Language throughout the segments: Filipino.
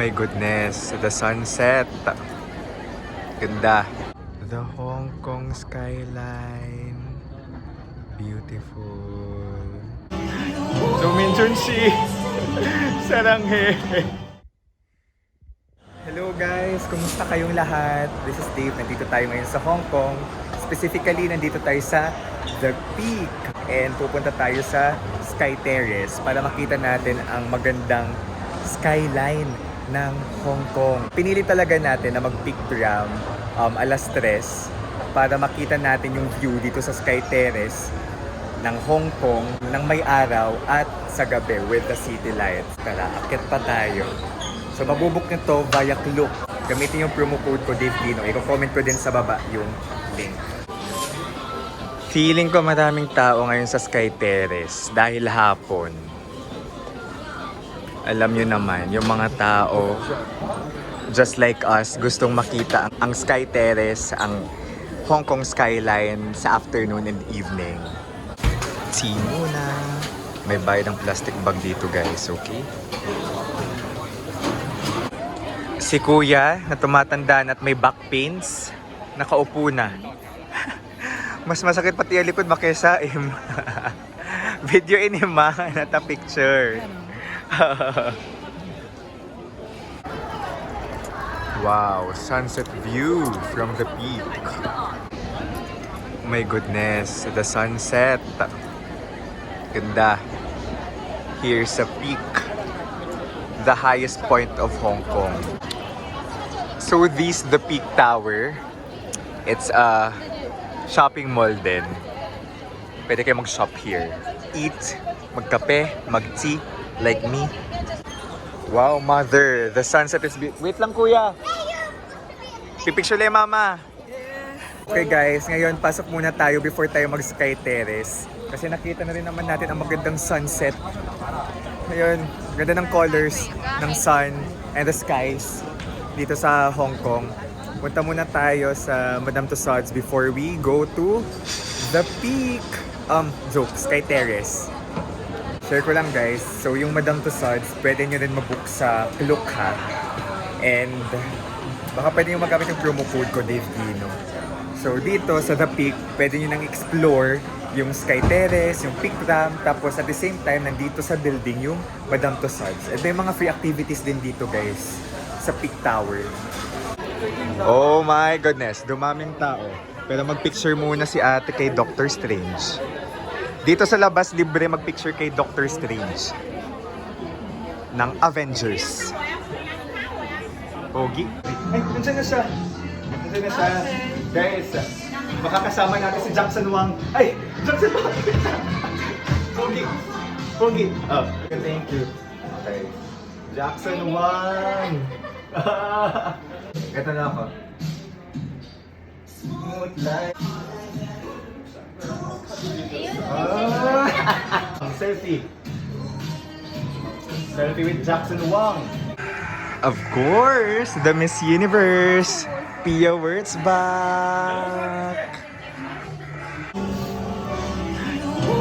my goodness, the sunset. Ganda. The Hong Kong skyline. Beautiful. Dominjunshi. Saranghe. Hello guys, kumusta kayong lahat? This is Dave, nandito tayo ngayon sa Hong Kong. Specifically, nandito tayo sa The Peak. And pupunta tayo sa Sky Terrace para makita natin ang magandang skyline ng Hong Kong. Pinili talaga natin na mag-peak tram alas 3 para makita natin yung view dito sa Sky Terrace ng Hong Kong ng may araw at sa gabi with the city lights. Tara, akit pa tayo. So mabubuk nito via Klook. Gamitin yung promo code ko, Dave Dino. I-comment ko din sa baba yung link. Feeling ko maraming tao ngayon sa Sky Terrace dahil hapon. Alam nyo naman, yung mga tao, just like us, gustong makita ang Sky Terrace, ang Hong Kong skyline sa afternoon and evening. Tea muna. May bayad ng plastic bag dito guys, okay? Si Kuya na tumatanda na at may back pains, nakaupo na. Mas masakit pati ang likod makesaim. Video in him na ta picture. Wow, sunset view from the peak. My goodness, the sunset. Ganda. Here's a peak. The highest point of Hong Kong. So this the Peak Tower. It's a shopping mall din. Pwede kayo mag-shop here. Eat, magkape, mag-tea, like me. Wow, mother, the sunset is wait lang kuya. Pipicture lang mama. Okay guys, ngayon pasok muna tayo before tayo mag-Sky Terrace. Kasi nakita na rin naman natin ang magandang sunset. Ngayon, ganda ng colors ng sun and the skies dito sa Hong Kong. Punta muna tayo sa Madame Tussauds before we go to the peak. Sky Terrace. Share ko lang guys. So yung Madame Tussauds, pwede nyo rin mabook sa Klook ha. And baka pwede nyo magamit yung promo code ko, Dave Dino. So dito sa The Peak, pwede nyo nang explore yung Sky Terrace, yung peak tram, tapos at the same time, nandito sa building yung Madame Tussauds. At may mga free activities din dito guys, sa Peak Tower. Oh my goodness, dumaming tao. Pero magpicture muna si ate kay Doctor Strange. Dito sa labas, libre magpicture kay Doctor Strange ng Avengers. Pogi. Ay, nandiyan na siya. Nandiyan na siya. Guys, makakasama natin si Jackson Wang. Ay, Jackson Wang! Pogi. Pogi. Oh, thank you. Okay. Jackson Wang! Ito na ako. Smooth life. Selfie. Selfie with Jackson Wang. Of course, the Miss Universe. Pia Wurtzbach.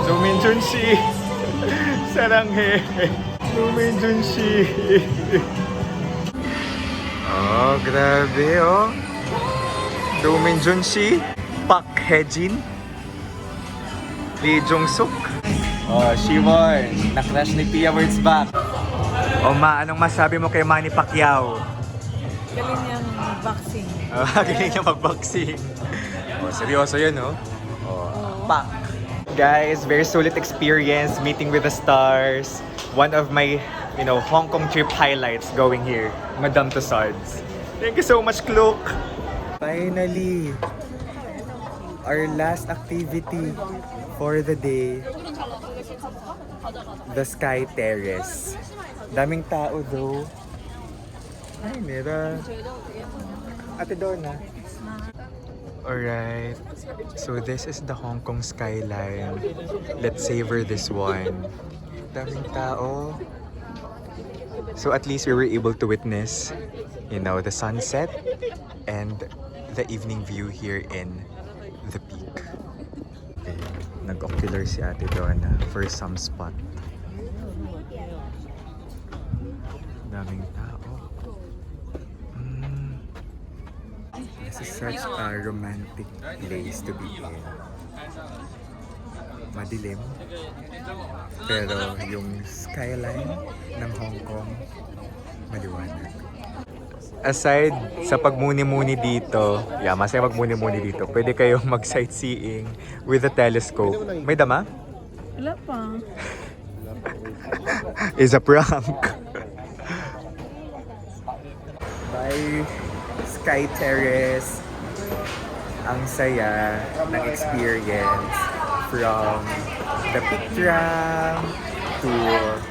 Dominjunshi. Saranghe. Dominjunshi. Oh, grabe oh. Dominjunshi. Park Hae-jin. Lee Jong-suk. Oh, Siwon. Na-crush ni Pia Wurtzbach. O ma, anong masabi mo kay Manny Pacquiao? Galing niyang boxing. Galing niya mag-boxing. Oh, seryoso yun, oh. Oh, Pac. Guys, very solid experience meeting with the stars. One of my, Hong Kong trip highlights going here. Madame Tussauds. Thank you so much, Klook. Finally, our last activity for the day. The Sky Terrace. Daming tao though. Ay, Mira. Ate Donna. Alright. So this is the Hong Kong skyline. Let's savor this one. Daming tao. So at least we were able to witness, the sunset and the evening view here in the peak. Okay. Nag-ocular si Ate Donna for some spot. Daming tao. This is such a romantic place to be in. Madilim. Pero yung skyline ng Hong Kong, maliwanag. Aside sa pagmuni-muni dito, masaya magmuni-muni dito, pwede kayong mag-sightseeing with a telescope. May dama? Wala pa. Is a prank. By Sky Terrace, ang saya ng experience from the Peak Tram to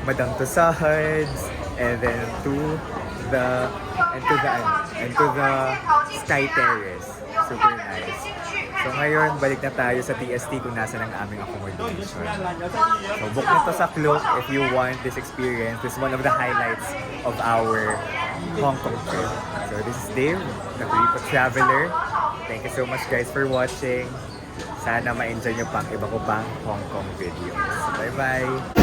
Madame Tussauds and then to the Sky Terrace. Super nice. So ngayon, balik na tayo sa TST kung nasa ng aming accommodation. So book na to sa Klook if you want this experience. This is one of the highlights of our Hong Kong trip. So this is Dave, the Filippo Traveler. Thank you so much guys for watching. Sana ma-enjoy nyo pang iba ko pang Hong Kong videos. Bye-bye!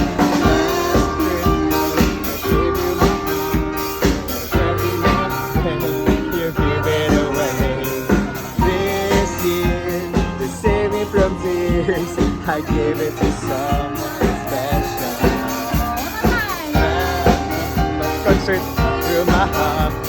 You give it away. This year, to save me from tears, I give it to someone special. My concert through my heart.